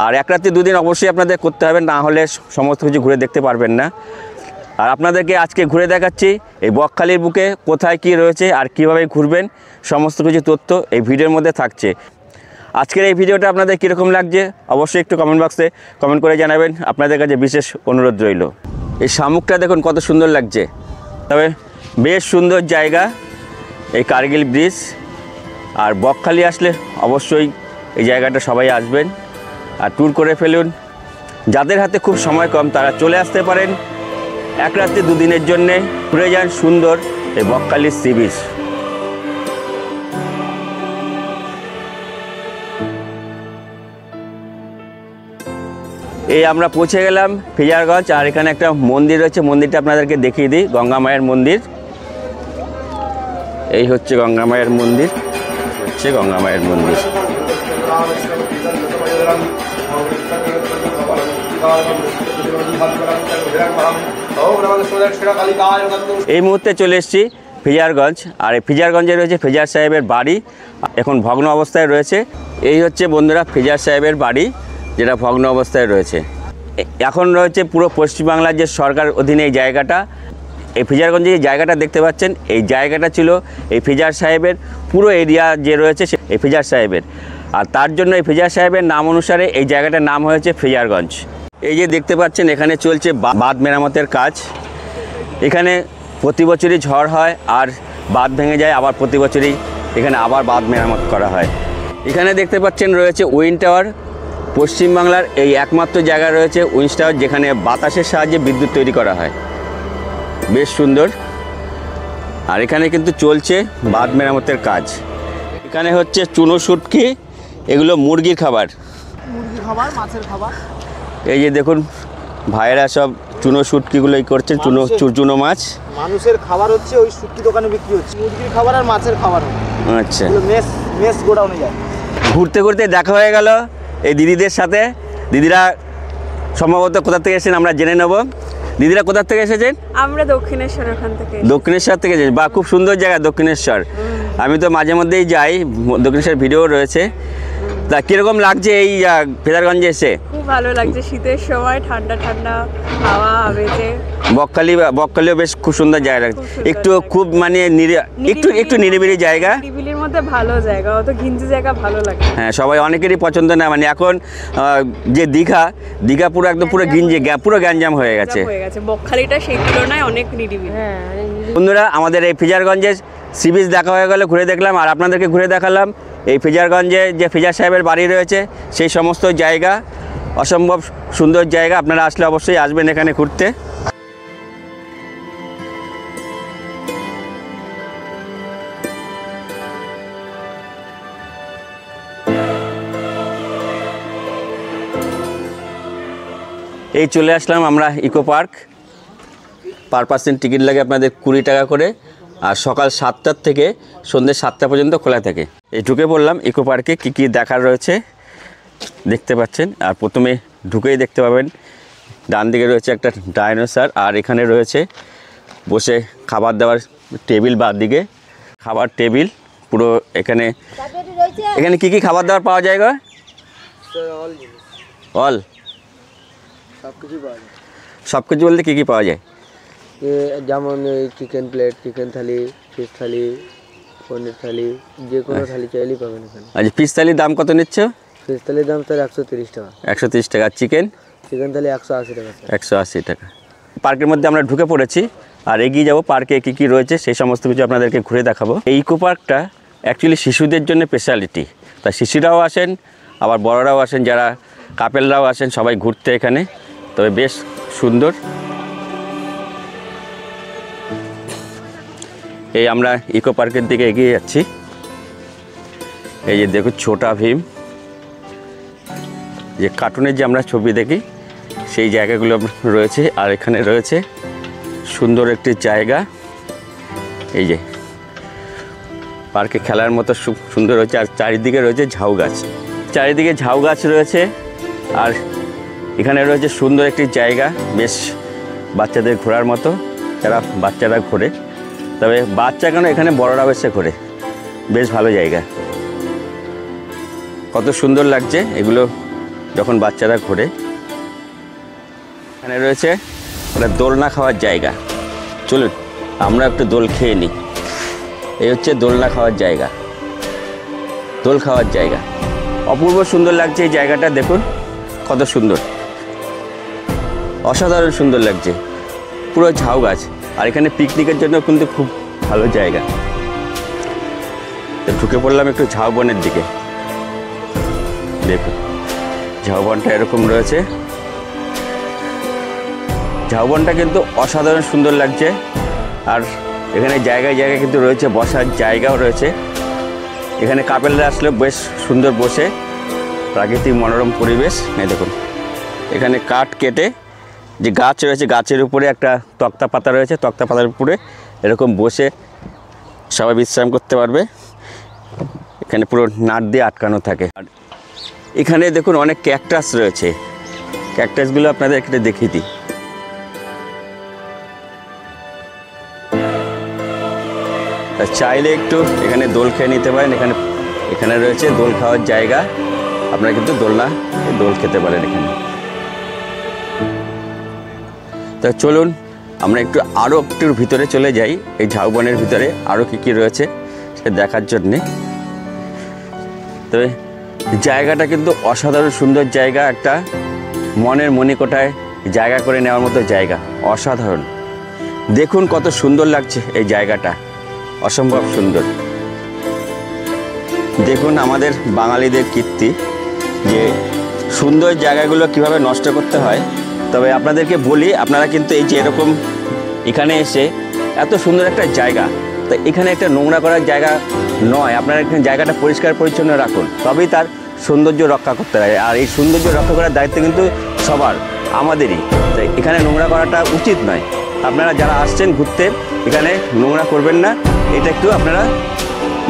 আর 1 রাত্রি 2 দিন অবশ্যই আপনাদের করতে হবে, না হলে সমস্ত কিছু ঘুরে দেখতে পারবেন না। আর আপনাদেরকে আজকে ঘুরে দেখাচ্ছি এই বকখালির বুকে কোথায় কি রয়েছে আর কিভাবে ঘুরবেন, সমস্ত কিছু তথ্য এই ভিডিওর মধ্যে থাকছে। আজকের এই ভিডিওটা আপনাদের কীরকম লাগছে অবশ্যই একটু কমেন্ট বক্সে কমেন্ট করে জানাবেন। আপনাদের কাছে বিশেষ অনুরোধ রইল। এই শামুকটা দেখুন কত সুন্দর লাগছে। তবে বেশ সুন্দর জায়গা এই কার্গিল ব্রিজ। আর বকখালি আসলে অবশ্যই এই জায়গাটা সবাই আসবেন আর ট্যুর করে ফেলুন। যাদের হাতে খুব সময় কম তারা চলে আসতে পারেন 1 রাত্রি 2 দিনের জন্যে, ঘুরে যান সুন্দর এই বকখালি সি বিচ। এই আমরা পৌঁছে গেলাম ফিজারগঞ্জ। আর এখানে একটা মন্দির রয়েছে, মন্দিরটা আপনাদেরকে দেখিয়ে দিই। গঙ্গা মায়ের মন্দির। এই হচ্ছে গঙ্গা মায়ের মন্দির, গঙ্গা মায়ের মন্দির। এই মুহূর্তে চলে এসেছি ফিজারগঞ্জ। আর এই ফিজারগঞ্জে রয়েছে ফিজার সাহেবের বাড়ি, এখন ভগ্ন অবস্থায় রয়েছে। এই হচ্ছে বন্ধুরা ফিজার সাহেবের বাড়ি, যেটা ভগ্ন অবস্থায় রয়েছে। এখন রয়েছে পুরো পশ্চিমবাংলার যে সরকার অধীনে এই জায়গাটা। এই ফিজারগঞ্জে যে জায়গাটা দেখতে পাচ্ছেন এই জায়গাটা ছিল এই ফিজার সাহেবের পুরো এরিয়া যে রয়েছে এই ফিজার সাহেবের। আর তার জন্য এই ফিজার সাহেবের নাম অনুসারে এই জায়গাটার নাম হয়েছে ফিজারগঞ্জ। এই যে দেখতে পাচ্ছেন এখানে চলছে বাঁধ মেরামতের কাজ। এখানে প্রতি বছরই ঝড় হয় আর বাঁধ ভেঙে যায়, আবার প্রতি বছরই এখানে আবার বাঁধ মেরামত করা হয়। এখানে দেখতে পাচ্ছেন রয়েছে উইন্ড টাওয়ার। পশ্চিমবাংলার এই একমাত্র জায়গা রয়েছে উইন্ড টাওয়ার যেখানে বাতাসের সাহায্যে বিদ্যুৎ তৈরি করা হয়, বেশ সুন্দর। আর এখানে কিন্তু চলছে বাঁধ মেরামতের কাজ। এখানে হচ্ছে চুনো শুটকি, এগুলো মুরগির খাবার,
মাছের খাবার।
এই যে দেখুন ভাইয়েরা সব চুনো শুটকিগুলোই করছে, চুনো মাছ।
মানুষের খাবার হচ্ছে ওই শুটকি দোকানে বিক্রি হচ্ছে, মুরগির খাবার আর মাছের খাবার।
আচ্ছা,
মেস গোডাউনে যায়।
ঘুরতে ঘুরতে দেখা হয়ে গেল এই দিদিদের সাথে। দিদিরা সম্ভবত কোথা থেকে এসেছেন আমরা জেনে নেব। দিদিরা কোথা থেকে এসেছেন?
আমরা দক্ষিণেশ্বর ওখান থেকে।
দক্ষিণেশ্বর থেকে এসেছেন, বা খুব সুন্দর জায়গা দক্ষিণেশ্বর। আমি তো মাঝে মধ্যেই যাই, দক্ষিণেশ্বর ভিডিও রয়েছে। তা কীরকম লাগছে এই ফিজারগঞ্জে এসে?
খুব ভালো লাগছে, শীতের সময় ঠান্ডা ঠান্ডা হাওয়া আবেজে।
বকখালিও বেশ খুব সুন্দর জায়গা, একটু খুব মানে একটু নিরিবিলি জায়গা,
নিরিবিলির মধ্যে ভালো জায়গা, অত ঘিঞ্জি জায়গা ভালো লাগে।
হ্যাঁ, সবাই অনেকেরই পছন্দ না। মানে এখন যে দীঘা পুরো একদম পুরো পুরো গ্যাঞ্জাম হয়ে গেছে।
বকখালিটা সেই তুলনায় অনেক নিরিবিলি।
বন্ধুরা আমাদের এই ফিজারগঞ্জে সি বিচ দেখা হয়ে গেলে ঘুরে দেখলাম, আর আপনাদেরকে ঘুরে দেখালাম এই ফিজারগঞ্জে যে ফিজার সাহেবের বাড়ি রয়েছে সেই সমস্ত জায়গা। অসম্ভব সুন্দর জায়গা, আপনারা আসলে অবশ্যই আসবেন এখানে ঘুরতে। এই চলে আসলাম আমরা eco park. Per percent ticket লাগে আপনাদের 20 টাকা করে, আর সকাল 7টার থেকে সন্ধ্যে 7টা পর্যন্ত খোলা থাকে। এই ঢুকে পড়লাম ইকো পার্কে, কী কী দেখার রয়েছে দেখতে পাচ্ছেন। আর প্রথমে ঢুকেই দেখতে পাবেন ডান দিকে রয়েছে একটা ডাইনোসর, আর এখানে রয়েছে বসে খাবার দাবার টেবিল, বাদ দিকে খাবার টেবিল পুরো। এখানে কী কী খাবার দাবার পাওয়া যায় গো? অল সব কিছু বলতে কী কী পাওয়া যায়?
যেমন চিকেন প্লেট, চিকেন থালি, ফিশ থালি, পনির থালি, যে কোনো থালি চাইলেই পাবেন এখানে।
আচ্ছা, ফিশ থালির দাম কত নিচ্ছ?
ফিশ থালির দাম স্যার 130 টাকা।
130 টাকা। চিকেন
থালি 180 টাকা।
180 টাকা। পার্কের মধ্যে আমরা ঢুকে পড়েছি, আর এগিয়ে যাব পার্কে কী কী রয়েছে সেই সমস্ত কিছু আপনাদেরকে ঘুরে দেখাবো। এই ইকো পার্কটা অ্যাকচুয়ালি শিশুদের জন্য স্পেশালিটি, তাই শিশুরাও আসেন আবার বড়রাও আসেন, যারা কাপেলরাও আসেন সবাই ঘুরতে এখানে। তবে বেশ সুন্দর। এই আমরা ইকো পার্কের দিকে এগিয়ে যাচ্ছি। এই যে দেখুন ছোটা ভীম, যে কার্টুনের যে আমরা ছবি দেখি সেই জায়গাগুলো রয়েছে। আর এখানে রয়েছে সুন্দর একটি জায়গা, এই যে পার্কে খেলার মতো সুন্দর রয়েছে। আর চারিদিকে রয়েছে ঝাউ গাছ, চারিদিকে ঝাউ গাছ রয়েছে। আর এখানে রয়েছে সুন্দর একটি জায়গা, বেশ বাচ্চাদের ঘোরার মতো, যারা বাচ্চারা ঘোরে। তবে বাচ্চা কেন, এখানে বড়রাও এসে ঘোরে, বেশ ভালো জায়গা। কত সুন্দর লাগছে এগুলো যখন বাচ্চারা ঘোরে। এখানে রয়েছে একটা দোলনা খাওয়ার জায়গা, চলুন আমরা একটু দোল খেয়ে নিই। এই হচ্ছে দোলনা খাওয়ার জায়গা, দোল খাওয়ার জায়গা। অপূর্ব সুন্দর লাগছে এই জায়গাটা, দেখুন কত সুন্দর, অসাধারণ সুন্দর লাগছে, পুরো ঝাউ গাছ। আর এখানে পিকনিকের জন্য কিন্তু খুব ভালো জায়গা। তো ঢুকে পড়লাম একটু ঝাউবনের দিকে। দেখুন ঝাউবনটা এরকম রয়েছে, ঝাউবনটা কিন্তু অসাধারণ সুন্দর লাগছে। আর এখানে জায়গায় জায়গায় কিন্তু রয়েছে বসার জায়গাও রয়েছে। এখানে কাপেলরা আসলে বেশ সুন্দর বসে, প্রাকৃতিক মনোরম পরিবেশ। এই দেখুন এখানে কাঠ কেটে যে গাছ রয়েছে, গাছের উপরে একটা তক্তা পাতা রয়েছে, তক্তা পাতার উপরে এরকম বসে সবাই বিশ্রাম করতে পারবে। এখানে পুরো নাট দিয়ে আটকানো থাকে। আর এখানে দেখুন অনেক ক্যাকটাস রয়েছে, ক্যাকটাসগুলো আপনাদের এখানে দেখিয়ে দিই। চাইলে একটু এখানে দোল খেয়ে নিতে পারেন। এখানে রয়েছে দোল খাওয়ার জায়গা, আপনারা কিন্তু দোল খেতে পারেন এখানে। তা চলুন আমরা আরও একটু ভিতরে চলে যাই, এই ঝাউবনের ভিতরে আরও কী কী রয়েছে সেটা দেখার জন্যে। তবে জায়গাটা কিন্তু অসাধারণ সুন্দর জায়গা, একটা মনের মণিকোঠায় জায়গা করে নেওয়ার মতো জায়গা, অসাধারণ। দেখুন কত সুন্দর লাগছে এই জায়গাটা, অসম্ভব সুন্দর। দেখুন আমাদের বাঙালিদের কীর্তি যে সুন্দর জায়গাগুলো কিভাবে নষ্ট করতে হয়। তবে আপনাদেরকে বলি, আপনারা কিন্তু এই যে এরকম এখানে এসে এত সুন্দর একটা জায়গা, তো এখানে একটা নোংরা করার জায়গা নয়, আপনারা এখানে জায়গাটা পরিষ্কার পরিচ্ছন্ন রাখুন, তবেই তার সৌন্দর্য রক্ষা করতে হয়। আর এই সৌন্দর্য রক্ষা করার দায়িত্ব কিন্তু সবার, আমাদেরই। তাই এখানে নোংরা করাটা উচিত নয়। আপনারা যারা আসছেন ঘুরতে, এখানে নোংরা করবেন না, এটা একটু আপনারা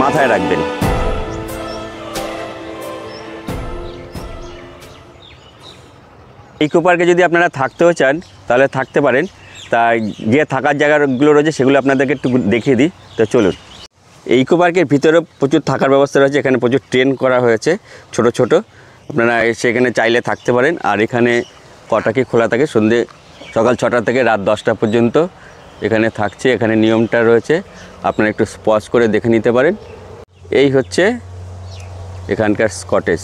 মাথায় রাখবেন। ইকো পার্কে যদি আপনারা থাকতেও চান তাহলে থাকতে পারেন। তাই যে থাকার জায়গাগুলো রয়েছে সেগুলো আপনাদেরকে একটু দেখিয়ে দিই। তো চলুন। এই ইকো পার্কের ভিতরে প্রচুর থাকার ব্যবস্থা রয়েছে, এখানে প্রচুর ট্রেন করা হয়েছে ছোট ছোট, আপনারা সেখানে চাইলে থাকতে পারেন। আর এখানে কটা কি খোলা থাকে, সকাল 6টা থেকে রাত 10টা পর্যন্ত এখানে থাকছে। এখানে নিয়মটা রয়েছে, আপনারা একটু পজ করে দেখে নিতে পারেন। এই হচ্ছে এখানকার কটেজ।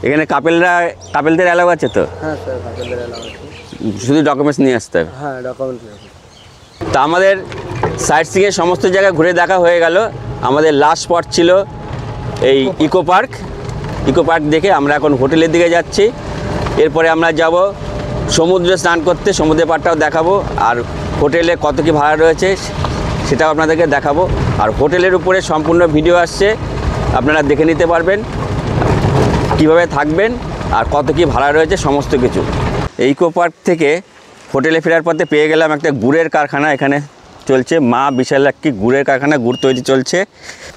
এখানে কাপেলদের অ্যালাউ আছে তো?
হ্যাঁ স্যার, কাপেলদের অ্যালাউ আছে।
শুধু ডকুমেন্টস নিয়ে আসতে হবে?
হ্যাঁ, ডকুমেন্টস আছে।
তা আমাদের সাইট সিংয়ের সমস্ত জায়গায় ঘুরে দেখা হয়ে গেল। আমাদের লাস্ট স্পট ছিল এই ইকো পার্ক। ইকো পার্ক দেখে আমরা এখন হোটেলের দিকে যাচ্ছি। এরপরে আমরা যাব সমুদ্রে স্নান করতে, সমুদ্রের পাড়টাও দেখাবো, আর হোটেলে কত কী ভাড়া রয়েছে সেটাও আপনাদেরকে দেখাবো। আর হোটেলের উপরে সম্পূর্ণ ভিডিও আসছে, আপনারা দেখে নিতে পারবেন কিভাবে থাকবেন আর কত কী ভাড়া রয়েছে সমস্ত কিছু। এই ইকো পার্ক থেকে হোটেলে ফেরার পথে পেয়ে গেলাম একটা গুড়ের কারখানা। এখানে চলছে মা বিশালাক্ষী গুড়ের কারখানা, গুড় তৈরি চলছে।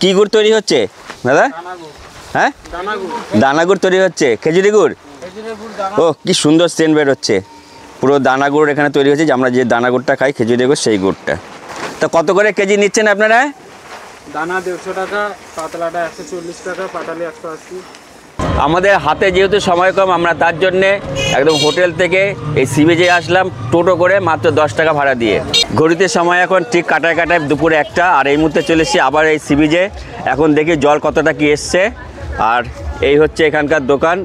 কি গুড় তৈরি হচ্ছে দাদা? হ্যাঁ, দানা গুড় তৈরি হচ্ছে, খেজুরি গুড়। ও কি সুন্দর সেন্ট বের হচ্ছে, পুরো দানা গুড় এখানে তৈরি হচ্ছে, যে আমরা যে দানা গুড়টা খাই খেজুরি গুড়, সেই গুড়টা। তা কত করে কেজি নিচ্ছেন আপনারা?
দানা 150 টাকা, পাতলাটা 140 টাকা, পাটালি 180।
আমাদের হাতে যেহেতু সময় কম, আমরা তার জন্যে একদম হোটেল থেকে এই সি বিচে আসলাম টোটো করে, মাত্র 10 টাকা ভাড়া দিয়ে। ঘড়িতে সময় এখন ঠিক কাটায় দুপুরে 1টা। আর এই মুহূর্তে চলে এসেছি আবার এই সি বিচে। এখন দেখি জল কতটা কি এসছে। আর এই হচ্ছে এখানকার দোকান,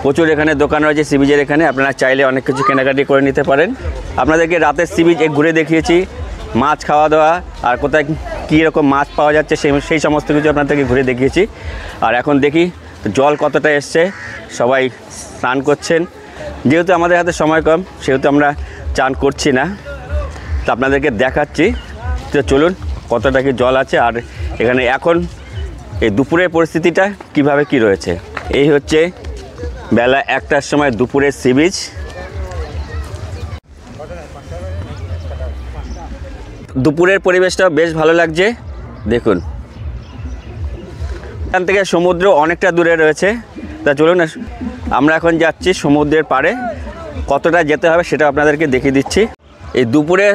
প্রচুর এখানে দোকান রয়েছে সি বিচের এখানে। আপনারা চাইলে অনেক কিছু কেনাকাটি করে নিতে পারেন। আপনাদেরকে রাতের সি বিচ ঘুরে দেখিয়েছি, মাছ খাওয়া দাওয়া আর কোথায় কী রকম মাছ পাওয়া যাচ্ছে সেই সমস্ত কিছু আপনাদেরকে ঘুরে দেখিয়েছি। আর এখন দেখি জল কতটা এসছে, সবাই স্নান করছেন। যেহেতু আমাদের হাতে সময় কম, সেহেতু আমরা চান করছি না, তো আপনাদেরকে দেখাচ্ছি। তো চলুন কতটা কি জল আছে আর এখানে এখন এই দুপুরের পরিস্থিতিটা কিভাবে কি রয়েছে। এই হচ্ছে বেলা 1টার সময় দুপুরের সি বিচ। দুপুরের পরিবেশটাও বেশ ভালো লাগছে, দেখুন। এখান থেকে সমুদ্র অনেকটা দূরে রয়েছে। তা চলুন আমরা এখন যাচ্ছি সমুদ্রের পাড়ে। কতটা যেতে হবে সেটা আপনাদেরকে দেখিয়ে দিচ্ছি। এই দুপুরে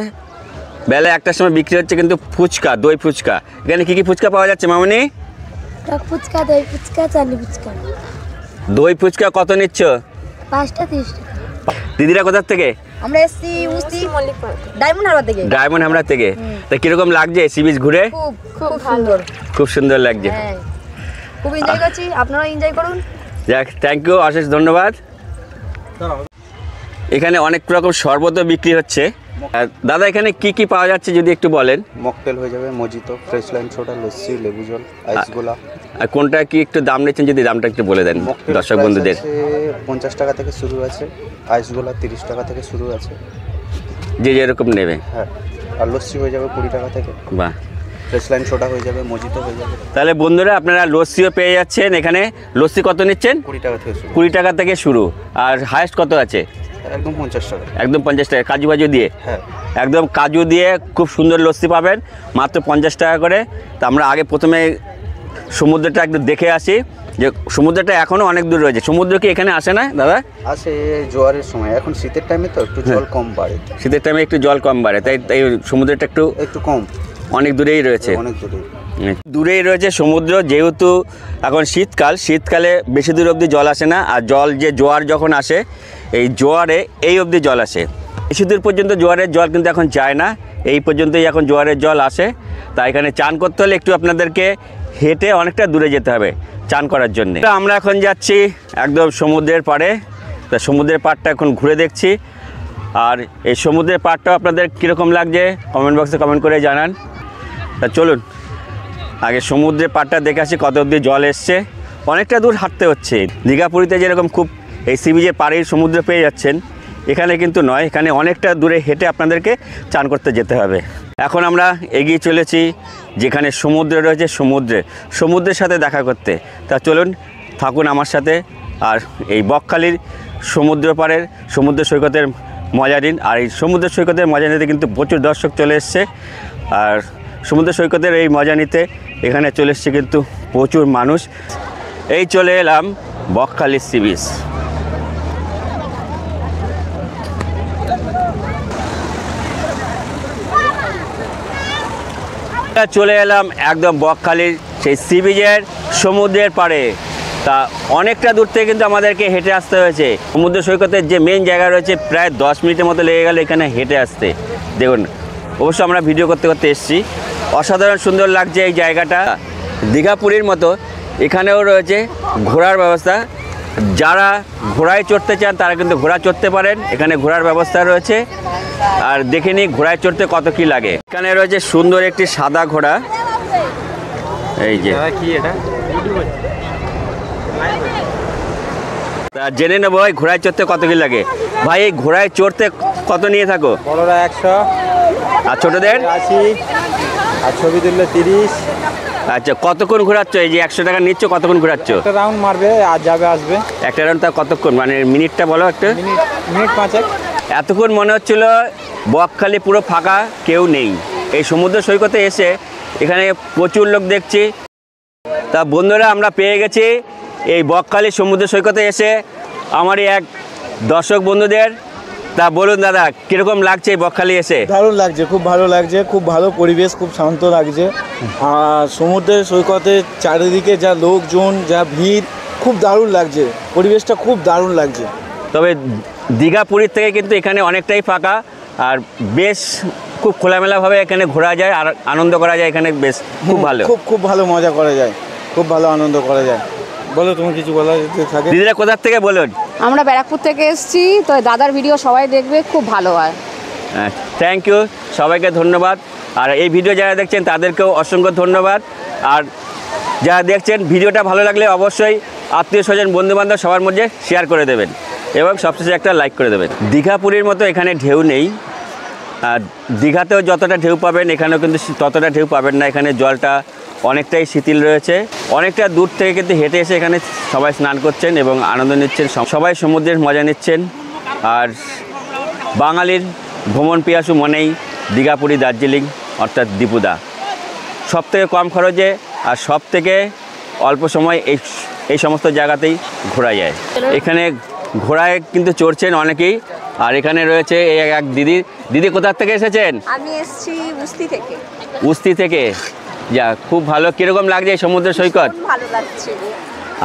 বেলা 1টার সময় বিক্রি হচ্ছে কিন্তু ফুচকা, দই ফুচকা। এখানে কী কী ফুচকা পাওয়া যাচ্ছে মামনি?
ফুচকা, দই ফুচকা, চালি ফুচকা।
দই ফুচকা কত নিচ্ছ?
5টা 30 টাকা।
দিদিরা কোথার থেকে?
আমরা এসছি উস্তি ডায়মন্ড হারবার থেকে।
ডায়মন্ড হারবার থেকে। তা কীরকম লাগছে সি বিচ ঘুরে?
খুব খুব সুন্দর,
খুব সুন্দর লাগছে।
হ্যাঁ খুব এনজয় করছি, আপনারা এনজয় করুন।
যাক, থ্যাংক ইউ, অশেষ ধন্যবাদ। এখানে অনেক রকম শরবতও বিক্রি হচ্ছে। দাদা এখানে কি কি পাওয়া যাচ্ছে যদি একটু বলেন?
মকটেল হয়ে যাবে, mojito, fresh lime soda, lassi, লেবু জল, আইস গোলা।
আর কোনটা কি একটু দাম নিচ্ছেন যদি দামটা একটু বলে দেন দর্শক বন্ধুদের।
50 টাকা থেকে শুরু আছে, আইস গোলা 30 টাকা থেকে শুরু আছে,
যে যেরকম নেবে।
হ্যাঁ, আর লস্যি হয়ে যাবে 20 টাকা থেকে।
বাহ।
ফ্রেশ লাইম সোডা হয়ে যাবে, মজিতো হয়ে যাবে।
তাহলে বন্ধুরা আপনারা লস্যিও পেয়ে যাচ্ছেন এখানে। লস্যি কত নিচ্ছেন?
20 টাকা থেকে শুরু।
20 টাকা থেকে শুরু। আর হায়েস্ট কত আছে?
একদম 50 টাকা।
একদম 50 টাকা, কাজু বাজু দিয়ে?
হ্যাঁ,
একদম কাজু দিয়ে খুব সুন্দর লস্যি পাবেন, মাত্র 50 টাকা করে। তা আমরা আগে প্রথমে সমুদ্রটা একটু দেখে আসি, যে সমুদ্রটা এখনও অনেক দূর রয়েছে। সমুদ্র কি এখানে আসে না দাদা?
আসে জোয়ারের সময়, এখন শীতের টাইমে তো একটু জল কম বাড়ে।
শীতের টাইমে একটু জল কম বাড়ে, তাই তাই সমুদ্রটা একটু
কম,
অনেক দূরেই রয়েছে।
অনেক দূরে
দূরেই রয়েছে সমুদ্র। যেহেতু এখন শীতকালে বেশি দূর অবধি জল আসে না। আর জোয়ার যখন আসে, এই জোয়ারে এই অবধি জল আসে, বেশি দূর পর্যন্ত জোয়ারের জল কিন্তু এখন যায় না, এই পর্যন্তই এখন জোয়ারের জল আসে। তাই এখানে চান করতে হলে একটু আপনাদেরকে হেঁটে অনেকটা দূরে যেতে হবে চান করার জন্য। আমরা এখন যাচ্ছি একদম সমুদ্রের পাড়ে। তা সমুদ্রের পাড়টা এখন ঘুরে দেখছি। আর এই সমুদ্রের পাড়টাও আপনাদের কীরকম লাগছে কমেন্ট বক্সে কমেন্ট করে জানান। তা চলুন আগে সমুদ্রের পাড়টা দেখে আসি কত অবধি জল এসছে। অনেকটা দূর হাঁটতে হচ্ছে। দীঘাপুরীতে যেরকম খুব এই সি বিচের পাড়েই সমুদ্র পেয়ে যাচ্ছেন, এখানে কিন্তু নয়, এখানে অনেকটা দূরে হেঁটে আপনাদেরকে চান করতে যেতে হবে। এখন আমরা এগিয়ে চলেছি যেখানে সমুদ্র রয়েছে, সমুদ্রের সাথে দেখা করতে। তা চলুন থাকুন আমার সাথে আর এই বকখালির সমুদ্র পাড়ের সমুদ্র সৈকতের মজা নিন। আর এই সমুদ্র সৈকতের মজা নিতে কিন্তু প্রচুর দর্শক চলে এসছে। আর সমুদ্র সৈকতের এই মজা নিতে এখানে চলে এসছে কিন্তু প্রচুর মানুষ। এই চলে এলাম বকখালির সি বিচ। চলে এলাম একদম বকখালির সেই সি বিচের সমুদ্রের পাড়ে। তা অনেকটা দূর থেকে কিন্তু আমাদেরকে হেঁটে আসতে হয়েছে। সমুদ্র সৈকতের যে মেন জায়গা রয়েছে প্রায় 10 মিনিটের মতো লেগে গেল এখানে হেঁটে আসতে। দেখুন, অবশ্য আমরা ভিডিও করতে করতে এসেছি। অসাধারণ সুন্দর লাগছে এই জায়গাটা। দীঘাপুরীর মতো এখানেও রয়েছে ঘোরার ব্যবস্থা, যারা ঘোড়ায় চড়তে চান তারা কিন্তু ঘোড়া চড়তে পারেন, এখানে ঘোড়ার ব্যবস্থা রয়েছে। আর দেখে নিই ঘোড়ায় চড়তে কত কি লাগে। এখানে রয়েছে সুন্দর একটি সাদা ঘোড়া, এই যে
কি এটা
তা জেনে নেবো এই ঘোড়ায় চড়তে কত কি লাগে। ভাই এই ঘোড়ায় চড়তে কত নিয়ে থাকো?
বড়রা 100,
আর ছোটদের
80, আর ছবি তুললে 30।
আচ্ছা, কতক্ষণ ঘোরাচ্ছ? এই যে 100 টাকা নিচ্ছ, কতক্ষণ ঘোরাচ্ছ?
একটা রাউন্ড মারবে আর যাবে আসবে।
একটা রাউন্ড তা কতক্ষণ, মানে মিনিটটা বলো একটা।
মিনিট 5।
এতক্ষণ মনে হচ্ছিল বকখালি পুরো ফাঁকা, কেউ নেই। এই সমুদ্র সৈকতে এসে এখানে প্রচুর লোক দেখছি। তা বন্ধুরা আমরা পেয়ে গেছি এই বকখালি সমুদ্র সৈকতে এসে আমারই এক দর্শক বন্ধুদের। তা বলুন দাদা, কীরকম লাগছে এই বকখালি এসে?
দারুণ লাগছে, খুব ভালো লাগছে, খুব ভালো পরিবেশ, খুব শান্ত লাগছে। আর সমুদ্রের সৈকতে চারিদিকে যা লোকজন, যা ভিড়, খুব দারুণ লাগছে, পরিবেশটা খুব দারুণ লাগছে।
তবে দীঘা পুরীর থেকে কিন্তু এখানে অনেকটাই ফাঁকা, আর বেশ খুব খোলামেলাভাবে এখানে ঘোরা যায় আর আনন্দ করা যায়। এখানে বেশ খুব ভালো,
খুব ভালো মজা করা যায়, খুব ভালো আনন্দ করা যায়। বলো তুমি কিছু বলার থাকে?
দিদিরা কোথার থেকে বলুন?
আমরা ব্যারাকপুর থেকে এসেছি, তো দাদার ভিডিও সবাই দেখবে, খুব ভালো হয়।
থ্যাংক ইউ, সবাইকে ধন্যবাদ। আর এই ভিডিও যারা দেখছেন তাদেরকেও অসংখ্য ধন্যবাদ। আর যারা দেখছেন ভিডিওটা ভালো লাগলে অবশ্যই আত্মীয় স্বজন বন্ধুবান্ধব সবার মধ্যে শেয়ার করে দেবেন এবং সবশেষে একটা লাইক করে দেবেন। দীঘা পুরীর মতো এখানে ঢেউ নেই, আর দীঘাতেও যতটা ঢেউ পাবেন এখানেও কিন্তু ততটা ঢেউ পাবেন না। এখানে জলটা অনেকটাই শিথিল রয়েছে। অনেকটা দূর থেকে কিন্তু হেঁটে এসে এখানে সবাই স্নান করছেন এবং আনন্দ নিচ্ছেন, সবাই সমুদ্রের মজা নিচ্ছেন। আর বাঙালির ভ্রমণ পিয়াসু মনেই দীঘা পুরী দার্জিলিং অর্থাৎ দীপুদা। সব থেকে কম খরচে আর সব থেকে অল্প সময় এই সমস্ত জায়গাতেই ঘোরা যায়। এখানে ঘোড়ায় কিন্তু চড়ছেন অনেকেই। আর এখানে রয়েছে এই এক দিদি কোথার থেকে এসেছেন?
আমি এসেছি উস্তি থেকে।
উস্তি থেকে, যা খুব ভালো। কীরকম লাগছে এই সমুদ্র সৈকত?
ভালো লাগছে।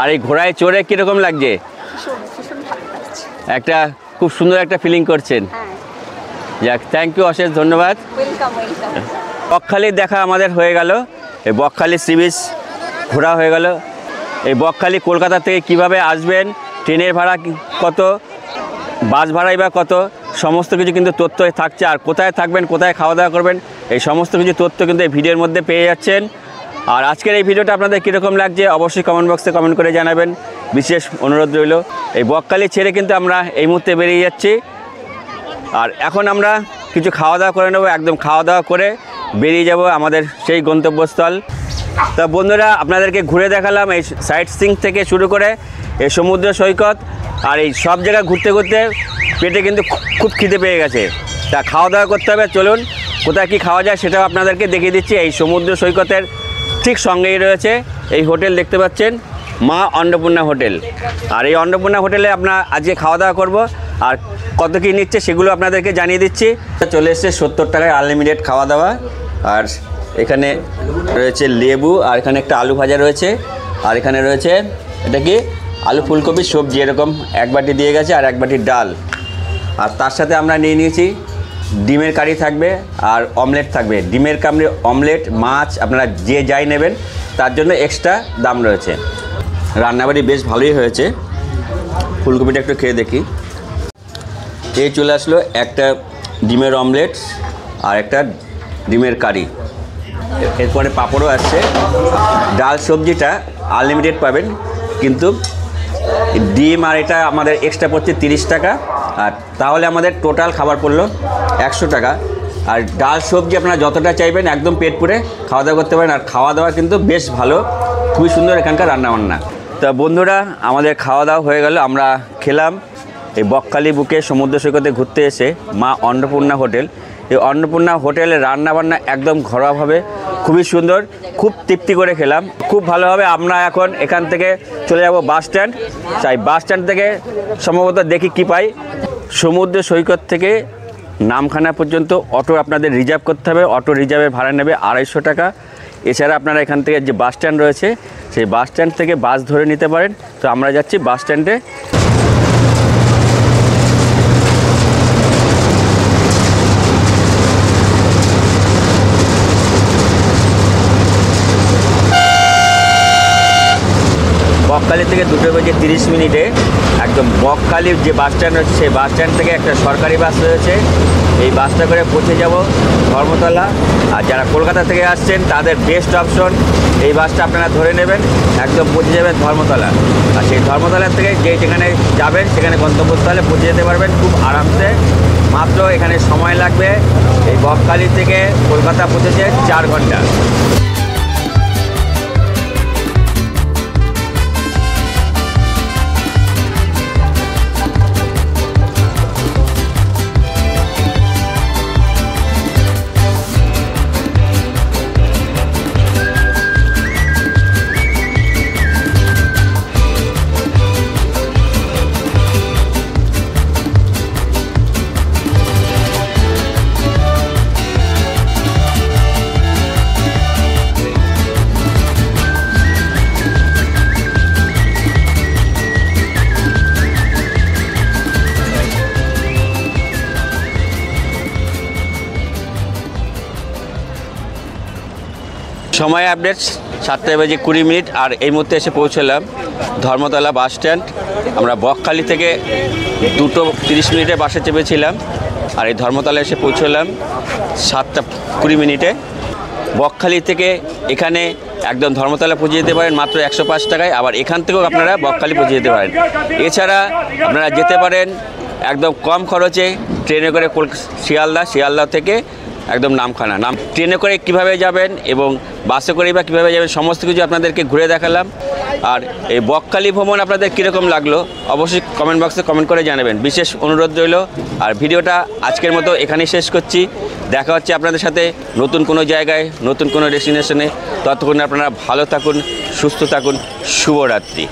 আর এই ঘোড়ায় চড়ে কীরকম লাগছে?
ভীষণ ভালো লাগছে।
একটা খুব সুন্দর একটা ফিলিং করছেন। যাক, থ্যাংক ইউ, অশেষ ধন্যবাদ।
Welcome welcome.
বকখালির দেখা আমাদের হয়ে গেল, এই বকখালি সি বিচ ঘোরা হয়ে গেল। এই বকখালি কলকাতা থেকে কিভাবে আসবেন, ট্রেনের ভাড়া কত, বাস ভাড়াই বা কত, সমস্ত কিছু কিন্তু তথ্য থাকছে। আর কোথায় থাকবেন, কোথায় খাওয়া দাওয়া করবেন, এই সমস্ত কিছু তথ্য কিন্তু এই ভিডিওর মধ্যে পেয়ে যাচ্ছেন। আর আজকের এই ভিডিওটা আপনাদের কীরকম লাগছে অবশ্যই কমেন্ট বক্সে কমেন্ট করে জানাবেন। বিশেষ অনুরোধ রইল। এই বকখালি ছেড়ে কিন্তু আমরা এই মুহূর্তে বেরিয়ে যাচ্ছি। আর এখন আমরা কিছু খাওয়া দাওয়া করে নেব, একদম খাওয়া দাওয়া করে বেরিয়ে যাব আমাদের সেই গন্তব্যস্থল। তা বন্ধুরা, আপনাদেরকে ঘুরে দেখালাম এই সাইট সিং থেকে শুরু করে এই সমুদ্র সৈকত। আর এই সব জায়গা ঘুরতে ঘুরতে পেটে কিন্তু খুব খিদে পেয়ে গেছে। তা খাওয়া দাওয়া করতে হবে। চলুন কোথায় কী খাওয়া যায় সেটাও আপনাদেরকে দেখিয়ে দিচ্ছি। এই সমুদ্র সৈকতের ঠিক সঙ্গেই রয়েছে এই হোটেল, দেখতে পাচ্ছেন মা অন্নপূর্ণা হোটেল। আর এই অন্নপূর্ণা হোটেলে আমরা আজকে খাওয়া দাওয়া করব। আর কত কী নিচ্ছে সেগুলো আপনাদেরকে জানিয়ে দিচ্ছি। চলে এসছে 70 টাকায় আনলিমিটেড খাওয়া দাওয়া। আর এখানে রয়েছে লেবু, আর এখানে একটা আলু ভাজা রয়েছে, আর এখানে রয়েছে এটা কি আলু ফুলকপির সবজি, এরকম এক বাটি দিয়ে গেছে, আর এক বাটি ডাল। আর তার সাথে আমরা নিয়ে নিয়েছি ডিমের কারি থাকবে আর অমলেট থাকবে। ডিমের কারি, অমলেট, মাছ আপনারা যে যাই নেবেন তার জন্য এক্সট্রা দাম রয়েছে। রান্নাবাড়ি বেশ ভালোই হয়েছে। ফুলকপিটা একটু খেয়ে দেখি। এই চলে আসলো একটা ডিমের অমলেট আর একটা ডিমের কারি, এরপরে পাঁপড়ও আসছে। ডাল সবজিটা আনলিমিটেড পাবেন, কিন্তু ডিম আর এটা আমাদের এক্সট্রা পড়ছে 30 টাকা। আর তাহলে আমাদের টোটাল খাবার পড়লো 100 টাকা। আর ডাল সবজি আপনারা যতটা চাইবেন একদম পেট পুরে খাওয়া দাওয়া করতে পারেন। আর খাওয়া দাওয়া কিন্তু বেশ ভালো, খুবই সুন্দর এখানকার রান্নাবান্না। তা বন্ধুরা, আমাদের খাওয়া দাওয়া হয়ে গেল, আমরা খেলাম। এই বকখালি বুকে সমুদ্র সৈকতে ঘুরতে এসে মা অন্নপূর্ণা হোটেল, এই অন্নপূর্ণা হোটেলে রান্নাবান্না একদম ঘরোয়াভাবে খুবই সুন্দর, খুব তৃপ্তি করে খেলাম, খুব ভালোভাবে। আমরা এখন এখান থেকে চলে যাব বাস স্ট্যান্ড। তাই বাস স্ট্যান্ড থেকে সম্ভবত দেখি কি পাই। সমুদ্র সৈকত থেকে নামখানা পর্যন্ত অটো আপনাদের রিজার্ভ করতে হবে। অটো রিজার্ভের ভাড়া নেবে 250 টাকা। এছাড়া আপনারা এখান থেকে যে বাস স্ট্যান্ড রয়েছে সেই বাস স্ট্যান্ড থেকে বাস ধরে নিতে পারেন। তো আমরা যাচ্ছি বাস স্ট্যান্ডে। বকখালি থেকে 2:30 একদম বকখালির যে বাস স্ট্যান্ড রয়েছে সেই বাস স্ট্যান্ড থেকে একটা সরকারি বাস রয়েছে, এই বাসটা করে পৌঁছে যাব ধর্মতলা। আর যারা কলকাতা থেকে আসছেন তাদের বেস্ট অপশন এই বাসটা আপনারা ধরে নেবেন, একদম পৌঁছে যাবেন ধর্মতলা। আর সেই ধর্মতলা থেকে যেখানে যাবেন সেখানে গন্তব্যস্থলে পৌঁছে যেতে পারবেন খুব আরামসে। মাত্র এখানে সময় লাগবে এই বকখালি থেকে কলকাতা পৌঁছেছে 4 ঘন্টা। সময় আপডেট 7:20 আর এই মুহূর্তে এসে পৌঁছলাম ধর্মতলা বাস স্ট্যান্ড। আমরা বকখালি থেকে 2:30 বাসে চেপেছিলাম আর এই ধর্মতলা এসে পৌঁছলাম 7:20। বকখালি থেকে এখানে একদম ধর্মতলা পৌঁছে যেতে পারেন মাত্র 105 টাকায়। আবার এখান থেকেও আপনারা বকখালি পৌঁছে যেতে পারেন। এছাড়া আপনারা যেতে পারেন একদম কম খরচে ট্রেনে করে শিয়ালদা থেকে একদম নামখানা। ট্রেনে করে কিভাবে যাবেন এবং বাসে করে বা কীভাবে যাবেন সমস্ত কিছু আপনাদেরকে ঘুরে দেখালাম। আর এই বকখালি ভ্রমণ আপনাদের কীরকম লাগলো অবশ্যই কমেন্ট বক্সে কমেন্ট করে জানাবেন, বিশেষ অনুরোধ রইল। আর ভিডিওটা আজকের মতো এখানেই শেষ করছি। দেখা হচ্ছে আপনাদের সাথে নতুন কোনো জায়গায়, নতুন কোনো ডেস্টিনেশনে। ততক্ষণ আপনারা ভালো থাকুন, সুস্থ থাকুন। শুভরাত্রি।